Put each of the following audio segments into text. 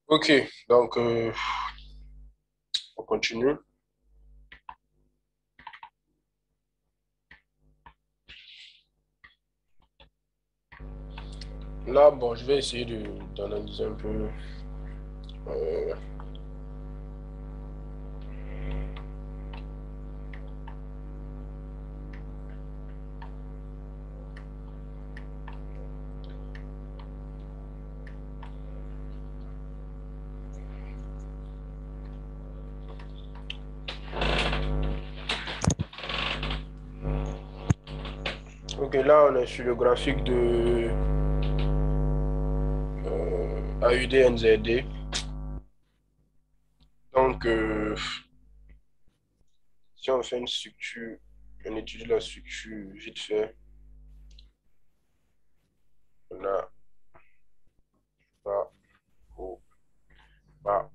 Ok, donc on continue. Là, bon, je vais essayer d'analyser un peu. euh, ok, là, on est sur le graphique de AUD-NZD. Donc, si on fait une structure, on étudie la structure vite fait. On a bas, haut, bas,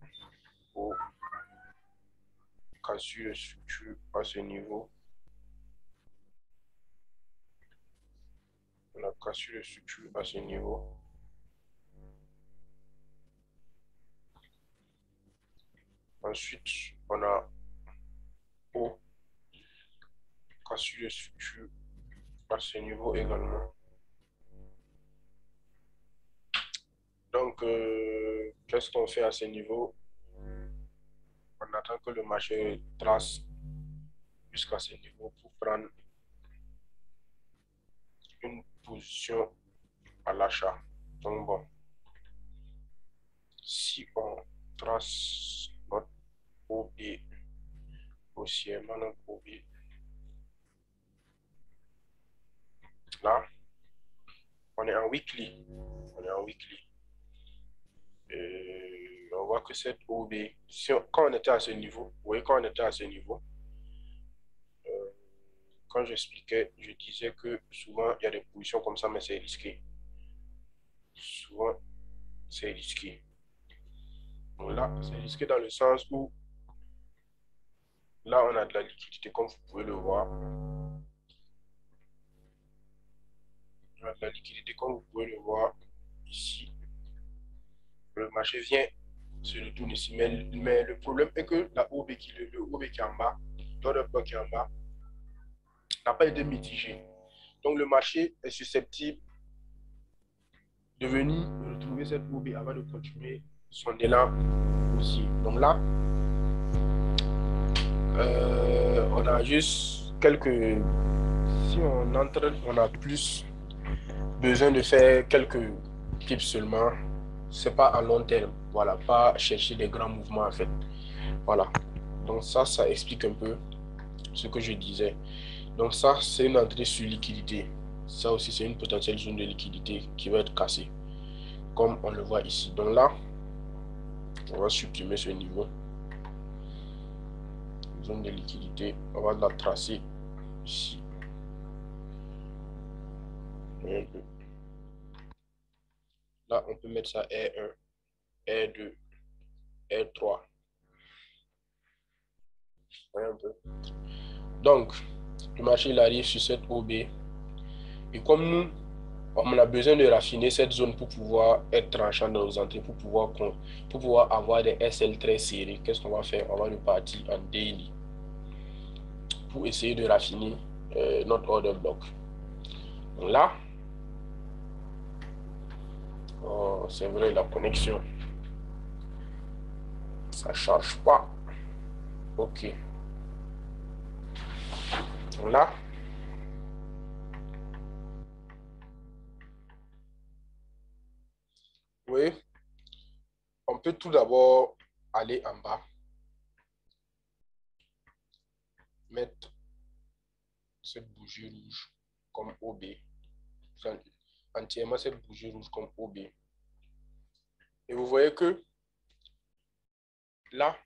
haut, cassure de structure à ce niveau. On a cassure de structure à ce niveau. Ensuite, on a haut, cassure de structure à ce niveau également. Donc, qu'est-ce qu'on fait à ce niveau? On attend que le marché trace jusqu'à ce niveau pour prendre une position à l'achat. Donc, bon, si on trace notre OB haussièrement, notre OB, là, on est en weekly. On est en weekly. On voit que cette OB, quand on était à ce niveau, vous voyez, quand on était à ce niveau, euh, quand j'expliquais, je disais que souvent, il y a des positions comme ça, mais c'est risqué. Souvent, c'est risqué. Donc là, c'est risqué dans le sens où là, on a de la liquidité, comme vous pouvez le voir. On a de la liquidité, comme vous pouvez le voir ici. Le marché vient se retourne ici. Mais le problème est que la OB le OB qui est en bas, dans le bloc qui est en bas, n'a pas été mitigé. Donc le marché est susceptible de venir retrouver cette OB avant de continuer son élan aussi. Donc là, on a juste quelques... Si on entre, on a plus besoin de faire quelques tips seulement. C'est pas à long terme. Voilà, pas chercher des grands mouvements en fait. Voilà. Donc ça explique un peu ce que je disais. Donc ça, c'est une entrée sur liquidité. Ça aussi, c'est une potentielle zone de liquidité qui va être cassée, comme on le voit ici. Donc là, on va supprimer ce niveau. Zone de liquidité, on va la tracer ici. Là, on peut mettre ça R1, R2, R3. Un peu. Donc, le marché il arrive sur cette OB. Et comme nous, on a besoin de raffiner cette zone pour pouvoir être tranchant dans nos entrées, pour pouvoir avoir des SL très serrés. Qu'est-ce qu'on va faire? On va repartir en daily pour essayer de raffiner notre order block. Donc là, oh, c'est vrai, la connexion, ça ne charge pas. OK. Donc là, oui, on peut tout d'abord aller en bas, mettre cette bougie rouge comme OB, entièrement cette bougie rouge comme OB. Et vous voyez que là,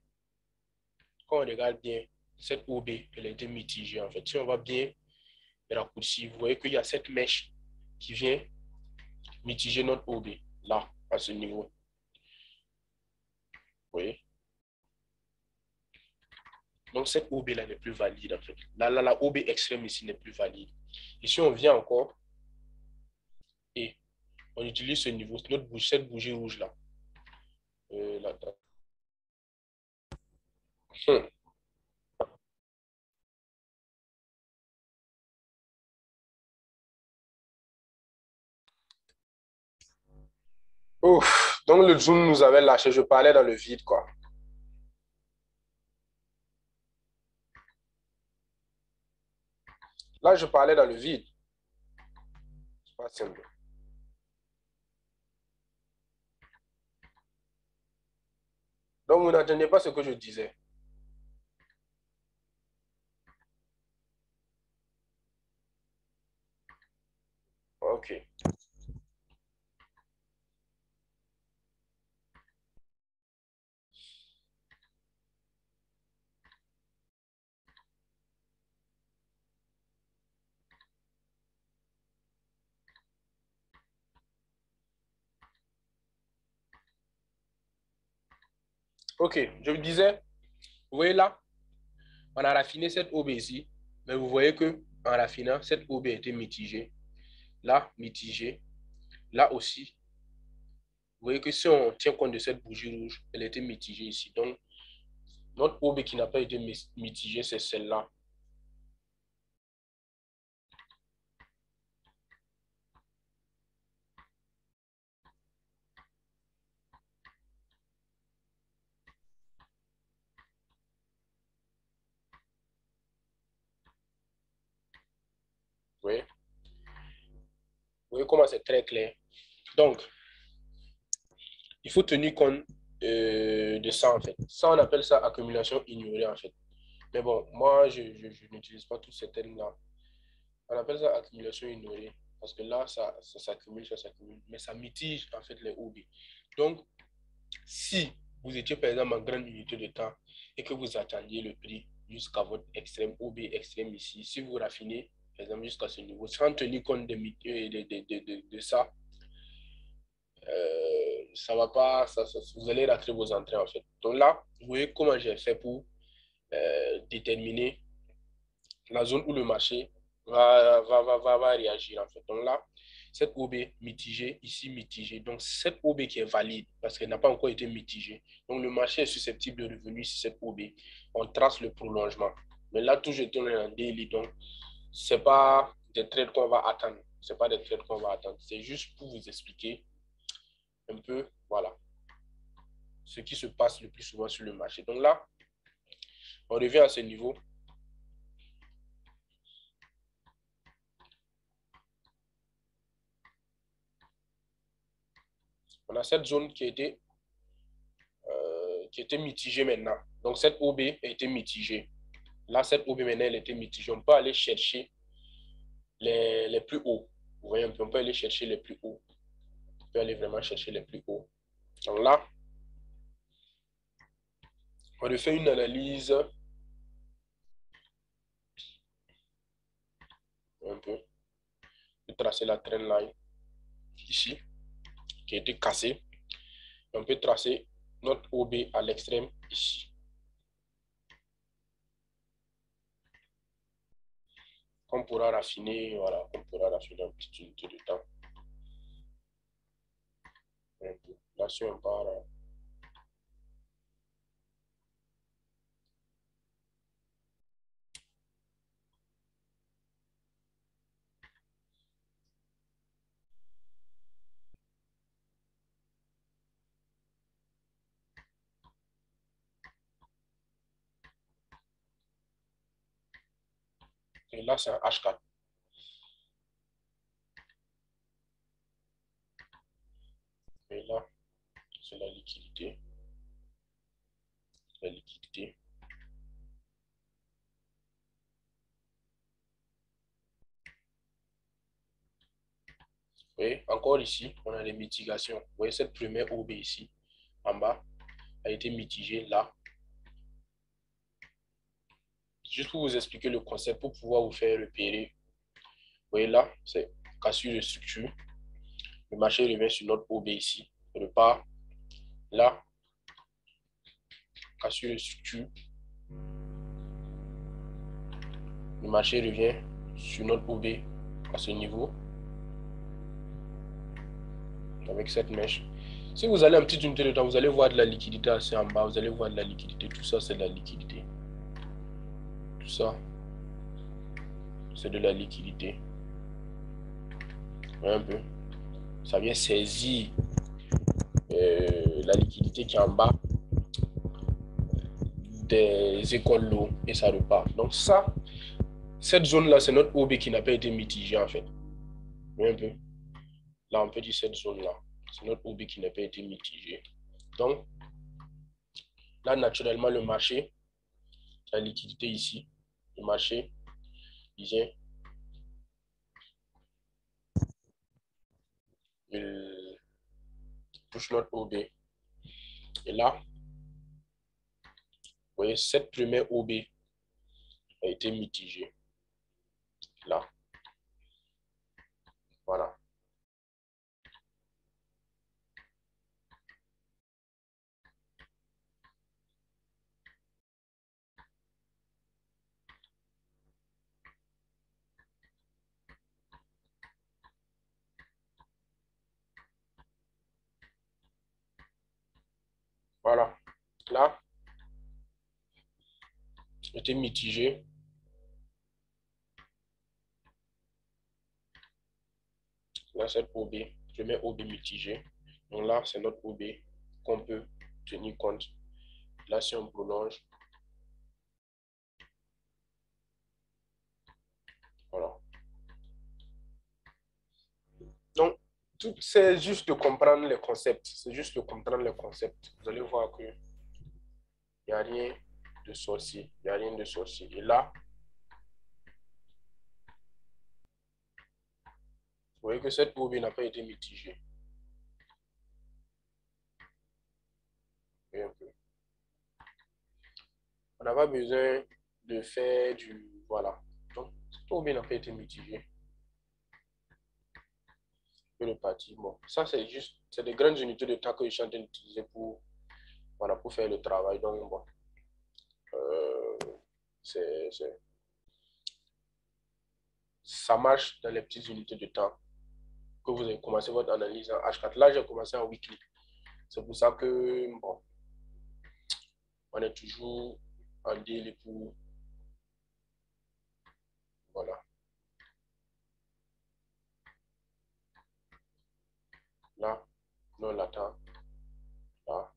quand on regarde bien, cette OB, elle a été mitigée en fait. Si on va bien raccourcir, vous voyez qu'il y a cette mèche qui vient mitiger notre OB, là, à ce niveau. Vous voyez? Donc cette OB-là n'est plus valide en fait. La OB extrême ici n'est plus valide. Et si on vient encore et on utilise ce niveau, cette bougie rouge-là, Hmm. Ouf. Donc le zoom nous avait lâché, je parlais dans le vide, quoi. Là, je parlais dans le vide. C'est pas simple. Donc vous n'entendez pas ce que je disais. Ok. Ok, je vous disais, vous voyez là, on a raffiné cette OB ici, mais vous voyez que en raffinant, cette OB a été mitigée. Là, mitigée. Là aussi, vous voyez que si on tient compte de cette bougie rouge, elle a été mitigée ici. Donc, notre OB qui n'a pas été mitigée, c'est celle-là. Vous voyez? Vous voyez comment c'est très clair. Donc, il faut tenir compte de ça, en fait. Ça, on appelle ça accumulation ignorée, en fait. Mais bon, moi, je n'utilise pas tous ces termes-là. On appelle ça accumulation ignorée. Parce que là, ça s'accumule, ça s'accumule. Mais ça mitige, en fait, les OB. Donc, si vous étiez, par exemple, en grande unité de temps et que vous attendiez le prix jusqu'à votre extrême OB extrême ici, si vous raffinez, par exemple, jusqu'à ce niveau, sans tenir compte de ça, ça va pas, vous allez rater vos entrées en fait. Donc là, vous voyez comment j'ai fait pour déterminer la zone où le marché va réagir en fait. Donc là, cette OB mitigée, ici mitigée. Donc cette OB qui est valide parce qu'elle n'a pas encore été mitigée. Donc le marché est susceptible de revenir sur cette OB. On trace le prolongement. Mais là, tout je tourne en daily. Donc, ce n'est pas des trades qu'on va attendre. C'est pas des trades qu'on va attendre. C'est juste pour vous expliquer un peu, voilà, ce qui se passe le plus souvent sur le marché. Donc là, on revient à ce niveau. On a cette zone qui a été mitigée maintenant. Donc cette OB a été mitigée. Là, cette OB maintenant, elle a été mitigée. On peut aller chercher les plus hauts. Vous voyez un peu, on peut aller chercher les plus hauts. On peut aller vraiment chercher les plus hauts. Donc là, on refait une analyse un peu de tracer la trend line ici, qui a été cassée. On peut tracer notre OB à l'extrême ici. On pourra raffiner, voilà, on pourra raffiner un petit unité de temps. Là, si on part, et là, c'est un H4. Et là, c'est la liquidité. La liquidité. Vous voyez, encore ici, on a les mitigations. Vous voyez, cette première OB ici, en bas, a été mitigée là. Juste pour vous expliquer le concept, pour pouvoir vous faire repérer. Vous voyez là, c'est cassure de structure. Le marché revient sur notre OB ici. Il repart là, cassure de structure. Le marché revient sur notre OB à ce niveau avec cette mèche. Si vous allez en petite unité de temps, vous allez voir de la liquidité assez en bas. Vous allez voir de la liquidité. Tout ça, c'est de la liquidité. Tout ça, c'est de la liquidité. Un peu. Ça vient saisir la liquidité qui est en bas des écoles l'eau et ça repart. Donc ça, cette zone-là, c'est notre OB qui n'a pas été mitigé en fait. Un peu. Là, on peut dire cette zone-là. C'est notre OB qui n'a pas été mitigé. Donc, là, naturellement, le marché, la liquidité ici, le marché, il vient, il touche notre OB. Et là, vous voyez, cette première OB a été mitigée. Là. Voilà. Voilà. Là, a été mitigé. Là, cette OB, première OB mitigée. Donc là, c'est notre OB qu'on peut tenir compte. Là, si on prolonge, voilà. Donc, tout c'est juste de comprendre les concepts. C'est juste de comprendre les concepts. Vous allez voir que il n'y a rien de sorcier. Il n'y a rien de sorcier. Et là, vous voyez que cette OB n'a pas été mitigée. Un peu. On n'a pas besoin de faire du... Voilà. Donc, cette OB n'a pas été mitigée. Le parti. Bon, ça c'est juste, c'est des grandes unités de temps que je suis en train d'utiliser pour, voilà, pour faire le travail. Donc, bon, euh, ça marche dans les petites unités de temps que vous avez commencé votre analyse en H4. Là, j'ai commencé en weekly. C'est pour ça que, bon, on est toujours en daily pour, voilà. Là, on l'attend. Là,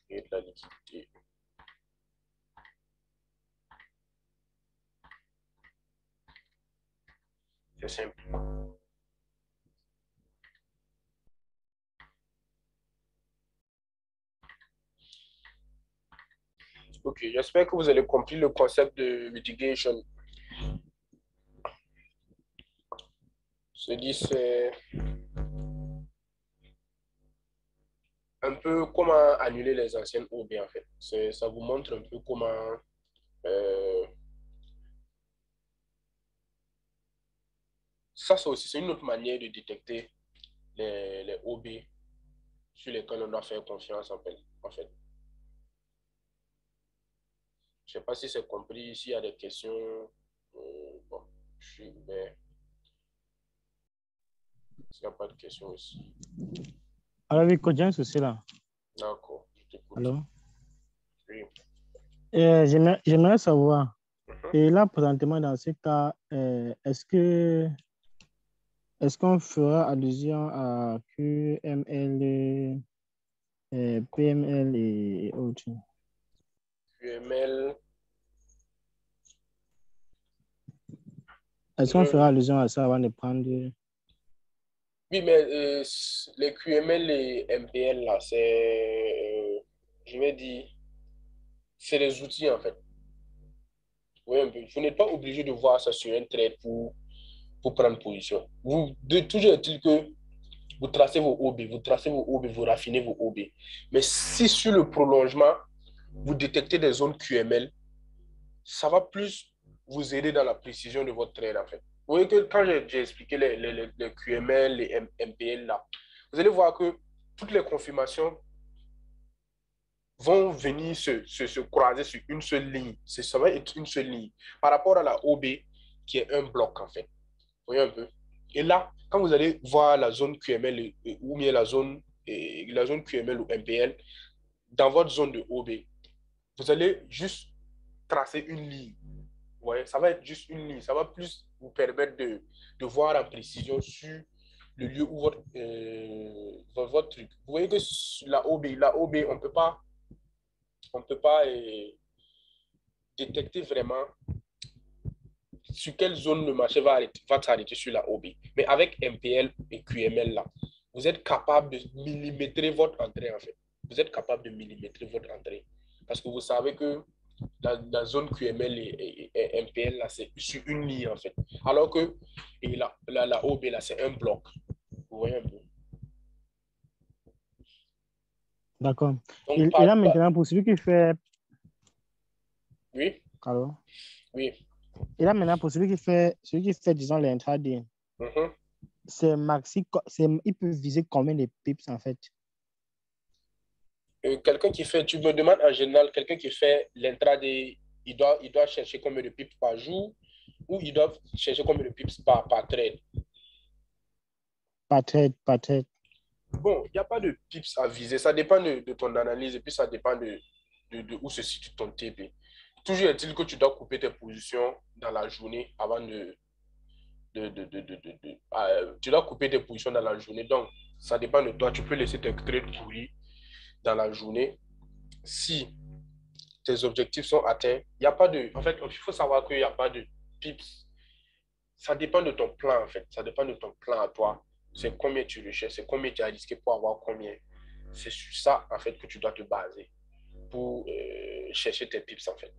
et de la liquidité. C'est simple. Ok, j'espère que vous avez compris le concept de mitigation. Se dit, c'est un peu comment annuler les anciennes OB en fait. Ça vous montre un peu comment euh, ça c'est aussi c'est une autre manière de détecter les OB sur lesquels on doit faire confiance en fait. Je ne sais pas si c'est compris, s'il y a des questions, bon, je suis ouvert. S'il n'y a pas de questions aussi. Alors oui, Kodjan, c'est là. D'accord, je t'écoute. Alors, Oui. j'aimerais savoir, et là, présentement, dans ce cas, est-ce qu'on fera allusion à QML, PML et autres? QML. Est-ce qu'on fera allusion à ça avant de prendre... Oui, mais les QML et MPL, là, c'est, je vais dire, c'est des outils en fait. Oui, un peu. Vous n'êtes pas obligé de voir ça sur un trade pour prendre position. Toujours est-il que vous tracez vos OB, vous raffinez vos OB. Mais si sur le prolongement, vous détectez des zones QML, ça va plus vous aider dans la précision de votre trade en fait. Vous voyez que quand j'ai expliqué les QML, les MPL là, vous allez voir que toutes les confirmations vont venir se croiser sur une seule ligne. Ça va être une seule ligne par rapport à la OB qui est un bloc en fait. Vous voyez un peu. Et là, quand vous allez voir la zone QML ou bien la zone la zone QML ou MPL, dans votre zone de OB, vous allez juste tracer une ligne. Ouais, ça va être juste une ligne. Ça va plus vous permettre de voir en précision sur le lieu où votre truc. Vous voyez que sur la OB, on peut pas détecter vraiment sur quelle zone le marché va s'arrêter sur la OB. Mais avec MPL et QML, là, vous êtes capable de millimétrer votre entrée, en fait. Vous êtes capable de millimétrer votre entrée. Parce que vous savez que la zone QML et MPL, là, c'est sur une ligne, en fait. Alors que la OB, là, c'est un bloc. Vous voyez un peu. D'accord. Donc, Et là, maintenant, pour celui qui fait... Oui, Alors, oui. et là, maintenant, pour celui qui fait disons, l'intraday, c'est maxi, il peut viser combien de pips, en fait? Quelqu'un qui fait, tu me demandes en général, quelqu'un qui fait l'intraday, il doit chercher combien de pips par jour ou il doit chercher combien de pips par trade? Par trade, par trade. Bon, il n'y a pas de pips à viser. Ça dépend de ton analyse et puis ça dépend de où se situe ton TP. Toujours est-il que tu dois couper tes positions dans la journée avant tu dois couper tes positions dans la journée. Donc, ça dépend de toi. Tu peux laisser tes trades pourris dans la journée. Si tes objectifs sont atteints, il n'y a pas de... En fait, il faut savoir qu'il n'y a pas de pips. Ça dépend de ton plan, en fait. Ça dépend de ton plan à toi. C'est combien tu recherches, c'est combien tu as risqué pour avoir combien. C'est sur ça, en fait, que tu dois te baser pour chercher tes pips, en fait.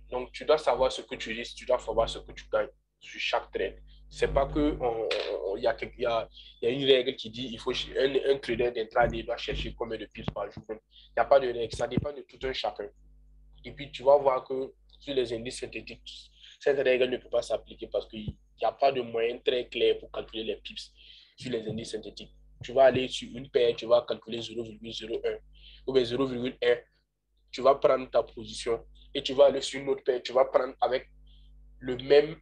Donc, tu dois savoir ce que tu risques, tu dois savoir ce que tu gagnes sur chaque trade. C'est pas que y a une règle qui dit il faut un trader d'intraday doit chercher combien de pips par jour. Il n'y a pas de règle, ça dépend de tout un chacun. Et puis, tu vas voir que sur les indices synthétiques, cette règle ne peut pas s'appliquer parce qu'il n'y a pas de moyen très clair pour calculer les pips sur les indices synthétiques. Tu vas aller sur une paire, tu vas calculer 0,01 ou bien 0,1. Tu vas prendre ta position et tu vas aller sur une autre paire, tu vas prendre avec le même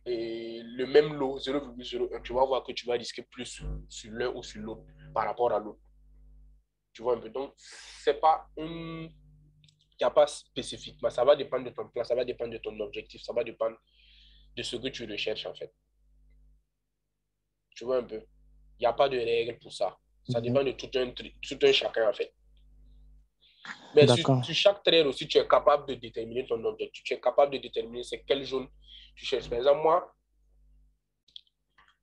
lot 0,01. Tu vas voir que tu vas risquer plus sur l'un ou sur l'autre par rapport à l'autre. Tu vois un peu. Donc, c'est pas une... Il n'y a pas spécifiquement. Ça va dépendre de ton plan, ça va dépendre de ton objectif, ça va dépendre de ce que tu recherches en fait. Tu vois un peu. Il n'y a pas de règle pour ça. Ça dépend de tout un chacun en fait. Mais sur chaque trade aussi, tu es capable de déterminer ton objectif. Tu es capable de déterminer c'est quelle zone tu cherches. Par exemple, moi,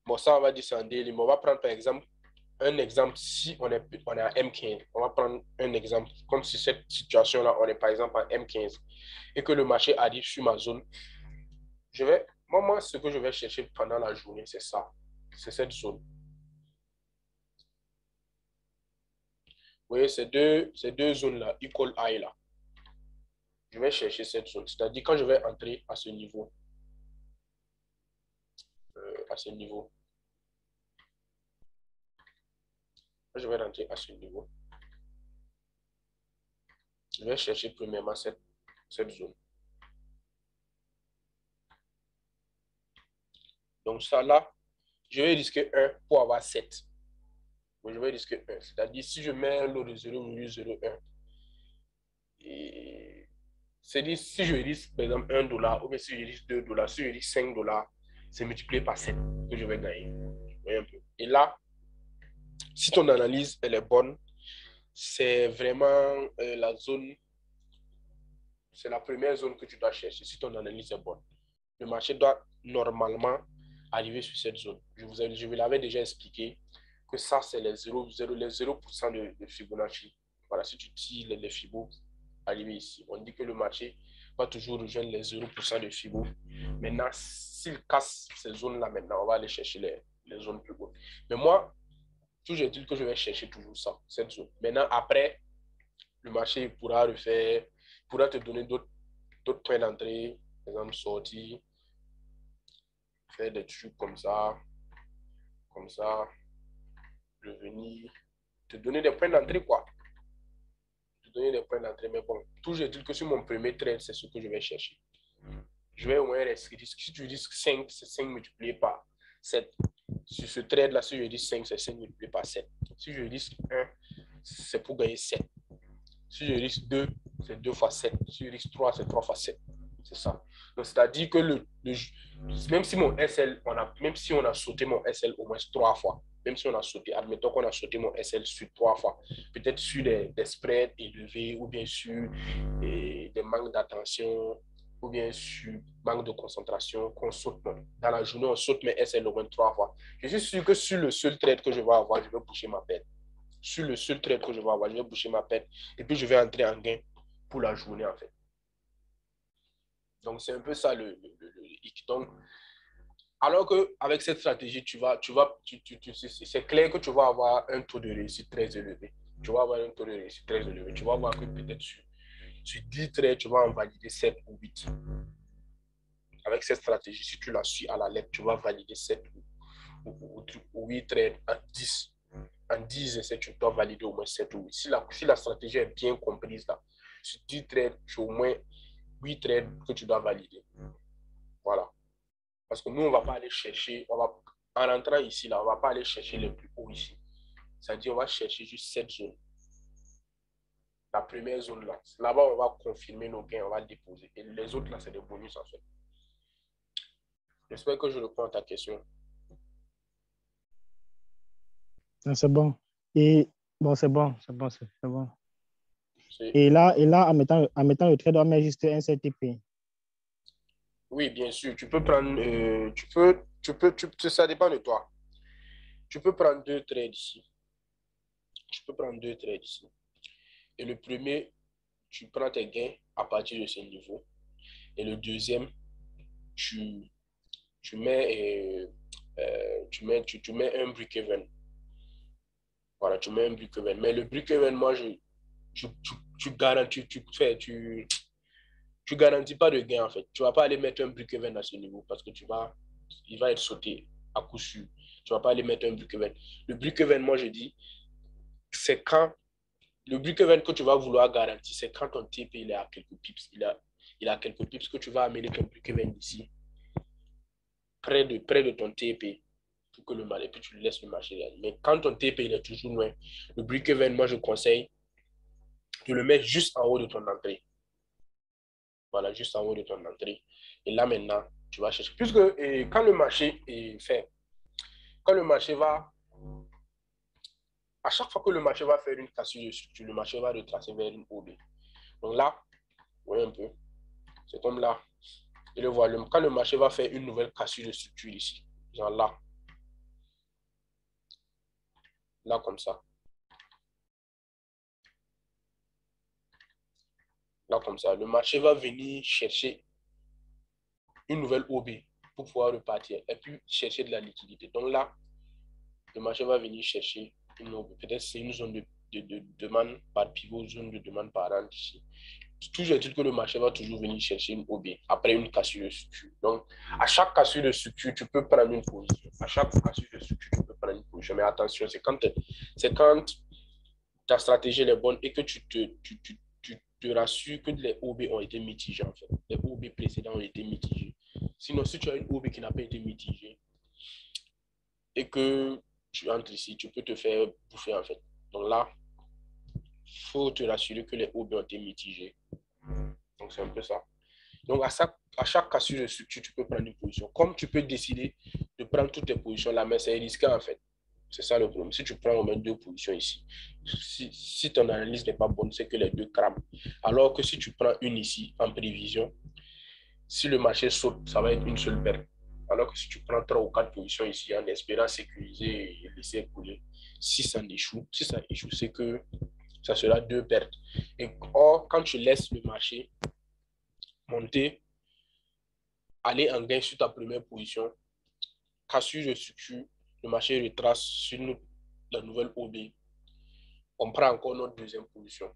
bon, ça, on va dire c'est un daily. Mais on va prendre par exemple un exemple. Si on est à M15, on va prendre un exemple. Comme si cette situation-là, on est par exemple à M15 et que le marché arrive sur ma zone. Moi, ce que je vais chercher pendant la journée, c'est ça. C'est cette zone. Vous voyez, ces deux zones-là, equal high là. Je vais chercher cette zone. C'est-à-dire quand je vais entrer à ce niveau, je vais rentrer à ce niveau. Je vais chercher premièrement cette zone. Donc ça là, je vais risquer 1 pour avoir 7. Donc, je vais risquer 1. C'est-à-dire si je mets un lot de 0,01, et c'est-à-dire si je risque par exemple $1, ou bien si je risque $2, si je risque $5, c'est multiplié par 7 que je vais gagner. Et là, si ton analyse elle est bonne, c'est vraiment la zone, c'est la première zone que tu dois chercher si ton analyse est bonne. Le marché doit normalement arriver sur cette zone. Je vous l'avais déjà expliqué que ça, c'est les 0% de Fibonacci. Voilà, si tu tires les Fibos, arriver ici. On dit que le marché va toujours rejoindre les 0% de Fibo. Maintenant, s'il casse ces zones-là, maintenant, on va aller chercher les zones plus hautes. Mais moi, toujours est-il que je vais chercher toujours ça, cette zone. Maintenant, après, le marché pourra te donner d'autres points d'entrée, par exemple, sortie, faire des trucs comme ça, revenir, te donner des points d'entrée, quoi. Te donner des points d'entrée, mais bon, toujours est-il que sur mon premier trade, c'est ce que je vais chercher. Je vais au moins risquer. Si tu risques 5, c'est 5 multiplié par 7. Sur ce trade-là, si je risque 5, c'est 5 multiplié par 7. Si je risque 1, c'est pour gagner 7. Si je risque 2, c'est 2 fois 7. Si je risque 3, c'est 3 fois 7. C'est ça. Donc, c'est-à-dire que même si mon SL, même si on a sauté mon SL au moins 3 fois, même si on a sauté, admettons qu'on a sauté mon SL sur 3 fois, peut-être sur des spreads élevés ou bien sur des manques d'attention ou bien sur manque de concentration, qu'on saute. Dans la journée, on saute mes SL au moins 3 fois. Je suis sûr que sur le seul trade que je vais avoir, je vais boucher ma perte. Sur le seul trade que je vais avoir, je vais boucher ma perte et puis je vais entrer en gain pour la journée en fait. Donc c'est un peu ça le hic. Donc, alors qu'avec cette stratégie, c'est clair que tu vas avoir un taux de réussite très élevé. Tu vas avoir un taux de réussite très élevé. Tu vas voir que peut-être sur 10 trades, tu vas en valider 7 ou 8. Avec cette stratégie, si tu la suis à la lettre, tu vas valider 7 ou 8 trades en 10. En 10 essais, tu dois valider au moins 7 ou 8. Si la stratégie est bien comprise, là, sur 10 trades, tu as au moins 8 trades que tu dois valider. Voilà. Parce que nous, on ne va pas aller chercher, en rentrant ici, là, on ne va pas aller chercher le plus haut ici. C'est-à-dire, on va chercher juste cette zone. La première zone, là. Là-bas, on va confirmer nos gains, on va le déposer. Et les autres, là, c'est des bonus, en fait. J'espère que je réponds à ta question. C'est bon. Et bon, c'est bon. Et là, en mettant le trade, on met juste un CTP. Oui, bien sûr. Tu peux prendre, ça dépend de toi. Tu peux prendre 2 trades ici. Et le premier, tu prends tes gains à partir de ce niveau. Et le deuxième, tu mets un break-even. Voilà, tu mets un break-even. Mais le break-even, moi, tu garantis, tu garantis pas de gain, en fait. Tu vas pas aller mettre un break-even à ce niveau parce que il va être sauté à coup sûr. Tu vas pas aller mettre un break-even. Le break-even, moi, je dis, c'est quand le break-even que tu vas vouloir garantir, c'est quand ton TP il est à quelques pips. Il a quelques pips que tu vas amener ton break-even ici, près de ton TP, pour que et puis tu laisses le marché. Mais quand ton TP il est toujours loin, le break-even, moi je conseille de le mettre juste en haut de ton entrée. Voilà, juste en haut de ton entrée. Et là maintenant, tu vas chercher. Puisque quand le marché est fait, quand le marché va, à chaque fois que le marché va faire une cassure de structure, le marché va retracer vers une OB. Donc là, vous voyez un peu, c'est comme là. Et le voilà, quand le marché va faire une nouvelle cassure de structure ici, genre là, là comme ça, là comme ça, le marché va venir chercher une nouvelle OB pour pouvoir repartir et puis chercher de la liquidité. Donc là, le marché va venir chercher une OB. Peut-être c'est une zone de demande par pivot, zone de demande par rente ici. Toujours est-il que le marché va toujours venir chercher une OB après une cassure de structure. Donc, à chaque cassure de structure, tu peux prendre une position. À chaque cassure de structure, tu peux prendre une position. Mais attention, c'est quand ta stratégie est bonne et que tu te rassures que les OB ont été mitigés, en fait. Les OB précédents ont été mitigés. Sinon, si tu as une OB qui n'a pas été mitigée et que tu entres ici, tu peux te faire bouffer, en fait. Donc là, il faut te rassurer que les OB ont été mitigés. Donc, c'est un peu ça. Donc, à chaque cassure de structure, tu peux prendre une position. Comme tu peux décider de prendre toutes tes positions là, mais c'est risqué, en fait. C'est ça le problème. Si tu prends au moins 2 positions ici, si ton analyse n'est pas bonne, c'est que les 2 crament. Alors que si tu prends une ici en prévision, si le marché saute, ça va être une seule perte. Alors que si tu prends 3 ou 4 positions ici en espérant sécuriser et laisser couler, si ça échoue, c'est que ça sera 2 pertes. Et or, quand tu laisses le marché monter, aller en gain sur ta première position, cassure de structure, le marché retrace sur la nouvelle OB. On prend encore notre deuxième position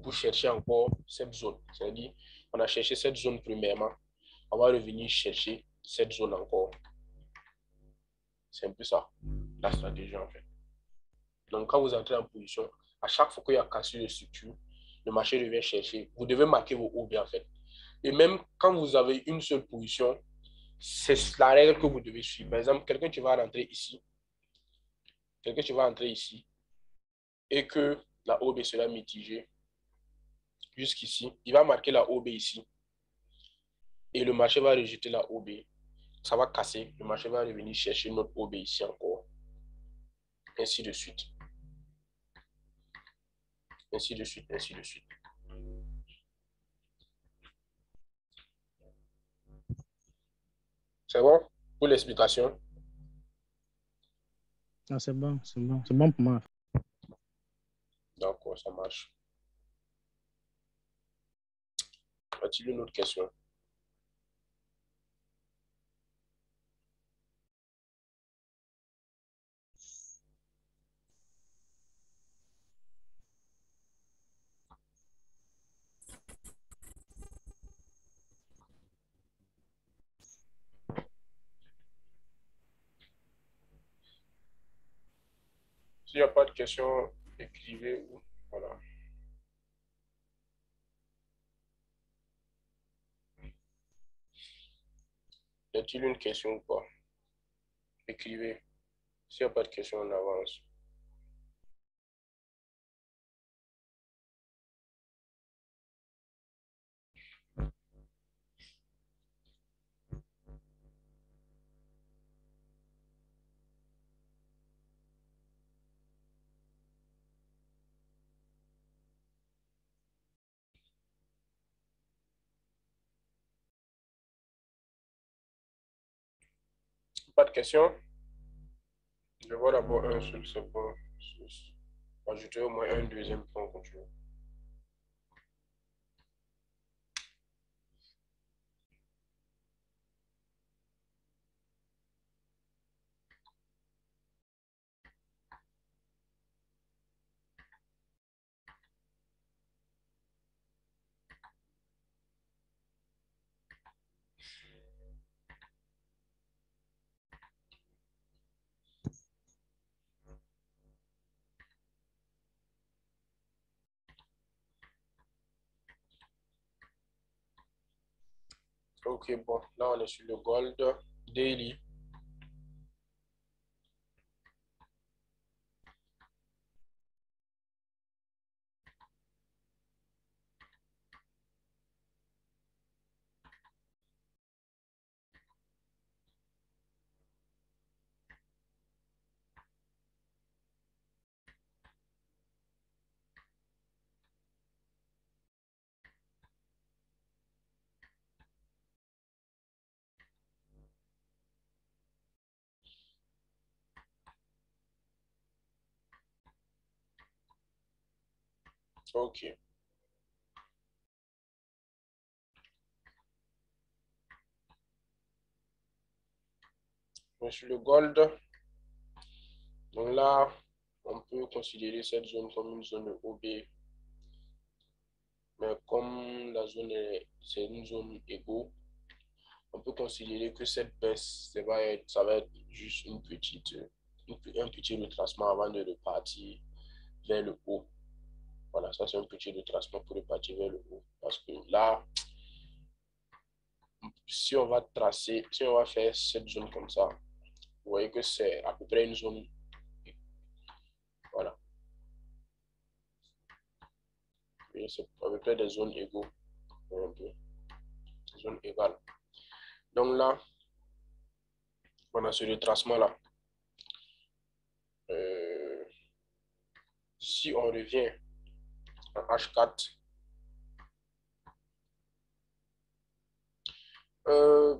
pour chercher encore cette zone. C'est-à-dire, on a cherché cette zone premièrement, on va revenir chercher cette zone encore. C'est un peu ça, la stratégie en fait. Donc, quand vous entrez en position, à chaque fois qu'il y a cassure de structure, le marché revient chercher. Vous devez marquer vos OB en fait. Et même quand vous avez une seule position, c'est la règle que vous devez suivre. Par exemple, quelqu'un qui va rentrer ici, et que la OB sera mitigée jusqu'ici, il va marquer la OB ici et le marché va rejeter la OB. Ça va casser, le marché va revenir chercher notre OB ici encore. Ainsi de suite. Ainsi de suite, ainsi de suite. C'est bon pour l'explication? Ah, c'est bon, c'est bon. C'est bon pour moi. D'accord, ça marche. Y a-t-il une autre question? S'il n'y a pas de question, écrivez. Voilà. Y a-t-il une question ou pas? Écrivez. S'il n'y a pas de question, on avance. Pas de question? Je vois d'abord un seul, c'est bon. Ajouter au moins un deuxième point continu. Ok, bon, là on est sur le gold daily. Ok. On est sur le gold. Donc là, on peut considérer cette zone comme une zone OB. Mais comme la zone est, c'est une zone égaux, on peut considérer que cette baisse, ça va être juste un petit retracement avant de repartir vers le haut. Voilà, ça c'est un petit retracement pour repartir vers le haut. Parce que là, si on va tracer, si on va faire cette zone comme ça, vous voyez que c'est à peu près une zone. Voilà. Et c'est à peu près des zones égaux. Un peu, des zones égales. Donc là, on a ce retracement-là. Si on revient en H4,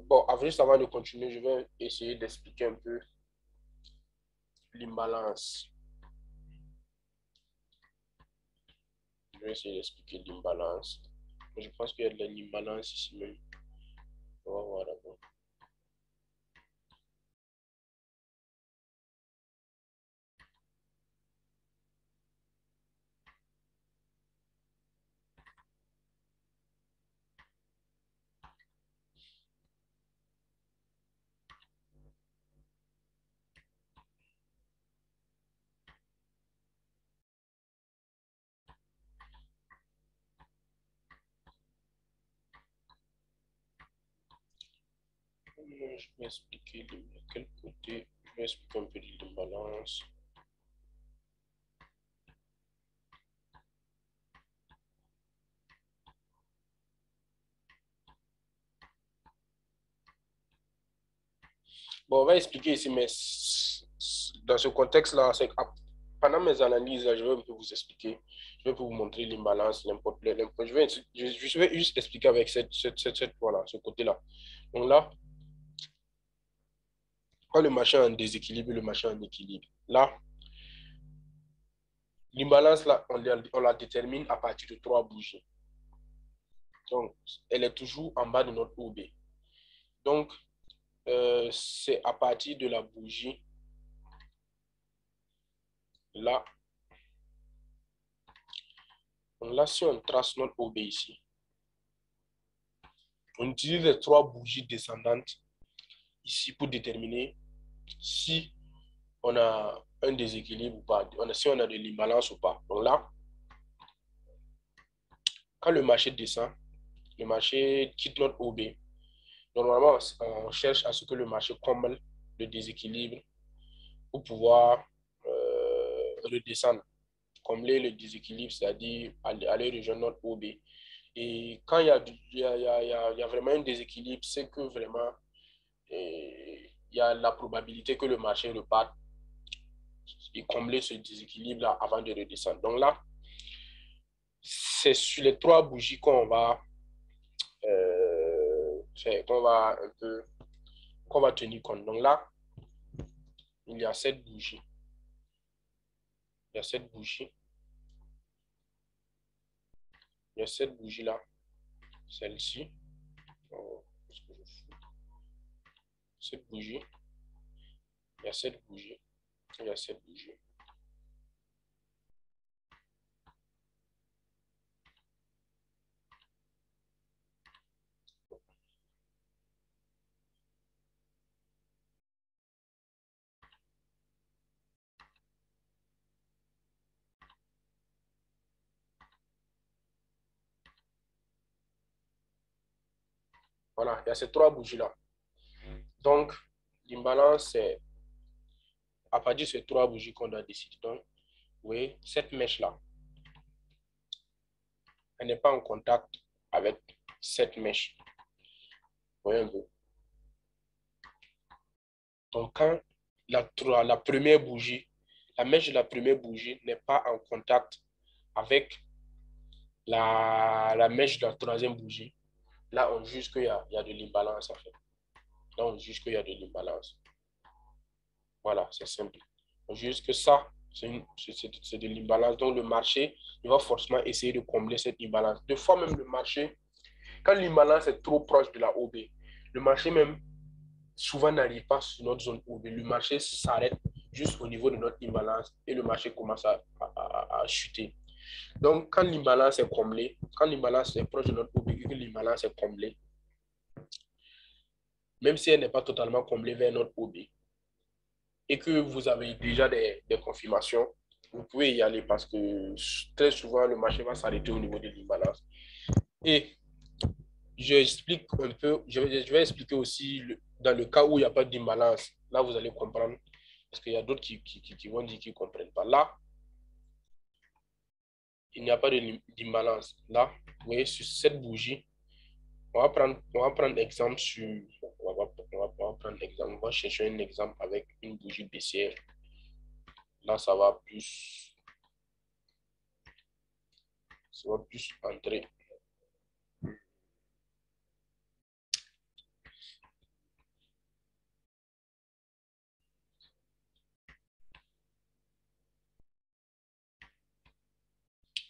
bon, juste avant de continuer, je vais essayer d'expliquer un peu l'imbalance. Je vais essayer d'expliquer l'imbalance. Je pense qu'il y a de l'imbalance ici même. On va voir d'abord. Je vais expliquer de quel côté. Je vais expliquer un peu de l'imbalance. Bon, on va expliquer ici, mais dans ce contexte-là, c'est que pendant mes analyses, je vais un peu vous expliquer. Je vais vous montrer l'imbalance, je vais juste expliquer avec voilà, ce côté-là. Donc là, quand le marché est en déséquilibre, le marché est en équilibre. Là, l'imbalance, là, on la détermine à partir de 3 bougies. Donc, elle est toujours en bas de notre OB. Donc, c'est à partir de la bougie, là. Donc là, si on trace notre OB ici, on utilise les 3 bougies descendantes ici pour déterminer si on a un déséquilibre ou pas, si on a de l'imbalance ou pas. Donc là, quand le marché descend, le marché quitte notre OB. Normalement, on cherche à ce que le marché comble le déséquilibre pour pouvoir redescendre, combler le déséquilibre, c'est-à-dire aller rejoindre notre OB. Et quand il y a vraiment un déséquilibre, c'est que vraiment, il y a la probabilité que le marché reparte et combler ce déséquilibre-là avant de redescendre. Donc là, c'est sur les 3 bougies qu'on va, qu'on va tenir compte. Donc là, il y a 7 bougies. Il y a 7 bougies. Il y a 7 bougies là. Celle-ci. Cette bougie. Il y a 7 bougies. Il y a 7 bougies. Voilà, il y a ces 3 bougies-là. Donc, l'imbalance, c'est à partir de ces 3 bougies qu'on doit décider. Donc, vous voyez, cette mèche-là, elle n'est pas en contact avec cette mèche. Vous voyez un peu. Donc, quand la première bougie, la mèche de la première bougie n'est pas en contact avec la mèche de la troisième bougie, là, on juge qu'il y a de l'imbalance, en fait. Là, on juge qu'il y a de l'imbalance. Voilà, c'est simple. On juge que ça, c'est de l'imbalance. Donc, le marché, il va forcément essayer de combler cette imbalance. Des fois, même le marché, quand l'imbalance est trop proche de la OB, le marché même souvent n'arrive pas sur notre zone OB. Le marché s'arrête juste au niveau de notre imbalance et le marché commence à chuter. Donc, quand l'imbalance est comblée, quand l'imbalance est proche de notre OB et que l'imbalance est comblée, même si elle n'est pas totalement comblée vers notre OB, et que vous avez déjà des confirmations, vous pouvez y aller parce que très souvent, le marché va s'arrêter au niveau de l'imbalance. Et j'explique un peu, je vais expliquer aussi dans le cas où il n'y a pas d'imbalance. Là, vous allez comprendre parce qu'il y a d'autres qui vont dire qu'ils ne comprennent pas. Là, il n'y a pas d'imbalance. Là, vous voyez, sur cette bougie, on va prendre exemple sur. On va prendre exemple. On va chercher un exemple avec une bougie baissière. Là, ça va plus entrer.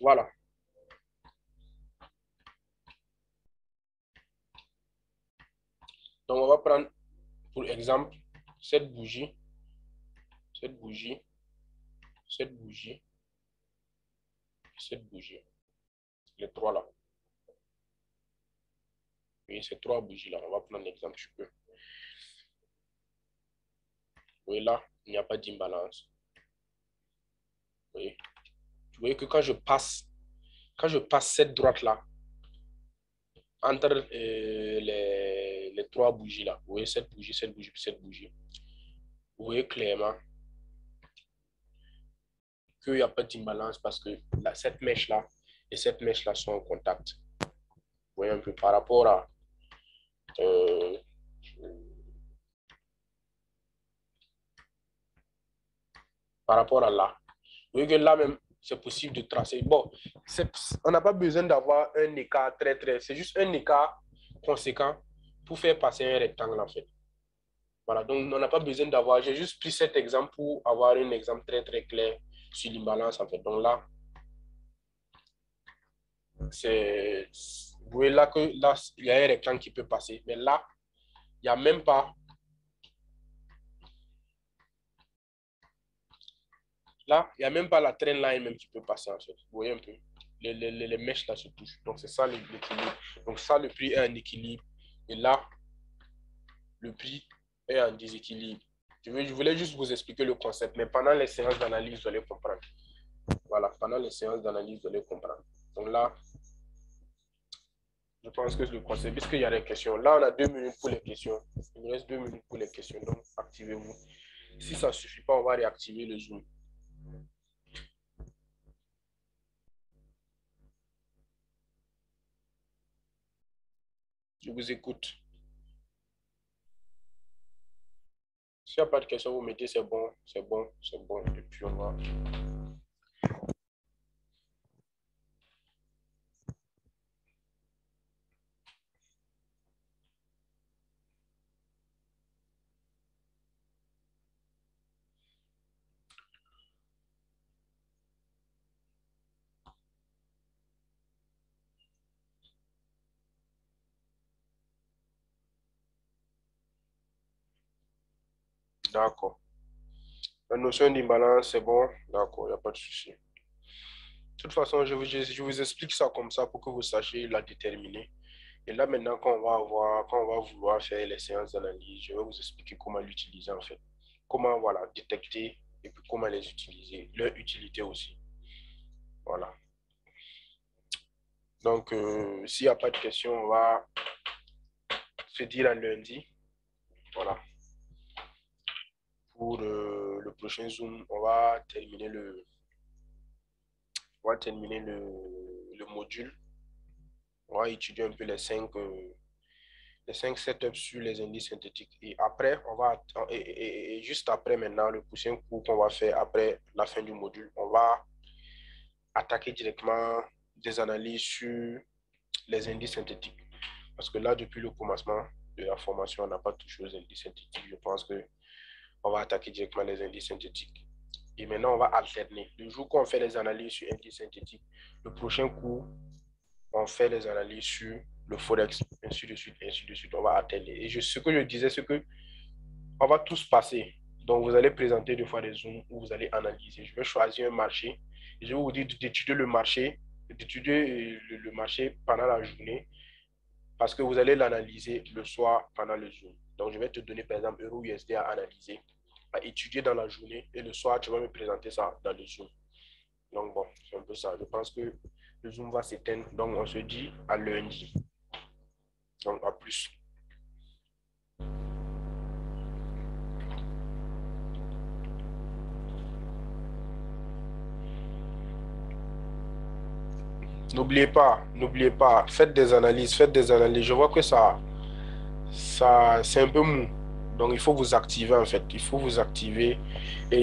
Voilà. Donc, on va prendre pour exemple cette bougie, cette bougie, cette bougie, cette bougie. Les 3 là. Oui, ces 3 bougies là. On va prendre l'exemple, je peux. Oui, là, il n'y a pas d'imbalance. Oui. Vous voyez que quand je passe cette droite là, entre les 3 bougies là, vous voyez cette bougie, cette bougie, cette bougie. Vous voyez clairement qu'il n'y a pas d'imbalance parce que cette mèche là et cette mèche là sont en contact. Vous voyez un peu par rapport à par rapport à là. Vous voyez que là même, c'est possible de tracer. Bon, on n'a pas besoin d'avoir un écart très, c'est juste un écart conséquent pour faire passer un rectangle en fait. Voilà, donc on n'a pas besoin d'avoir, j'ai juste pris cet exemple pour avoir un exemple très clair sur l'imbalance en fait. Donc là, vous voyez là que là, il y a un rectangle qui peut passer, mais là, il n'y a même pas, là, il n'y a même pas la trend line même qui peut passer en fait. Vous voyez un peu, les mèches là se touchent. Donc c'est ça l'équilibre. Donc ça, le prix est en équilibre. Et là, le prix est en déséquilibre. Je voulais juste vous expliquer le concept, mais pendant les séances d'analyse, vous allez comprendre. Voilà, pendant les séances d'analyse, vous allez comprendre. Donc là, je pense que le concept, puisqu'il y a des questions. Là, on a 2 minutes pour les questions. Il nous reste 2 minutes pour les questions, donc activez-vous. Si ça ne suffit pas, on va réactiver le Zoom. Je vous écoute. S'il n'y a pas de questions, vous mettez c'est bon, c'est bon, c'est bon. Et puis on va. D'accord. La notion d'imbalance, c'est bon. D'accord, il n'y a pas de souci. De toute façon, je vous explique ça comme ça pour que vous sachiez la déterminer. Et là, maintenant, quand on va vouloir faire les séances d'analyse, je vais vous expliquer comment l'utiliser en fait. Comment, voilà, détecter et puis comment les utiliser, leur utilité aussi. Voilà. Donc, s'il n'y a pas de questions, on va se dire à lundi. Voilà. Pour le prochain Zoom, on va terminer le module. On va étudier un peu les 5 setups sur les indices synthétiques. Et après, et juste après maintenant, le prochain cours qu'on va faire après la fin du module, on va attaquer directement des analyses sur les indices synthétiques. Parce que là, depuis le commencement de la formation, on n'a pas touché aux indices synthétiques. Je pense qu'on va attaquer directement les indices synthétiques. Et maintenant, on va alterner. Le jour qu'on fait les analyses sur indices synthétiques, le prochain cours, on fait les analyses sur le Forex, ainsi de suite, ainsi de suite. On va alterner. Et ce que je disais, c'est que on va tous passer. Donc, vous allez présenter 2 fois des zooms où vous allez analyser. Je vais choisir un marché et je vais vous dire d'étudier le marché, d'étudier le marché pendant la journée parce que vous allez l'analyser le soir pendant le zoom. Donc, je vais te donner, par exemple, Euro USD à analyser, à étudier dans la journée et le soir, tu vas me présenter ça dans le zoom. Donc, bon, c'est un peu ça. Je pense que le zoom va s'éteindre. Donc, on se dit à lundi. Donc, à plus. N'oubliez pas, faites des analyses. Je vois que ça c'est un peu mou. Donc, il faut vous activer en fait. Il faut vous activer. Et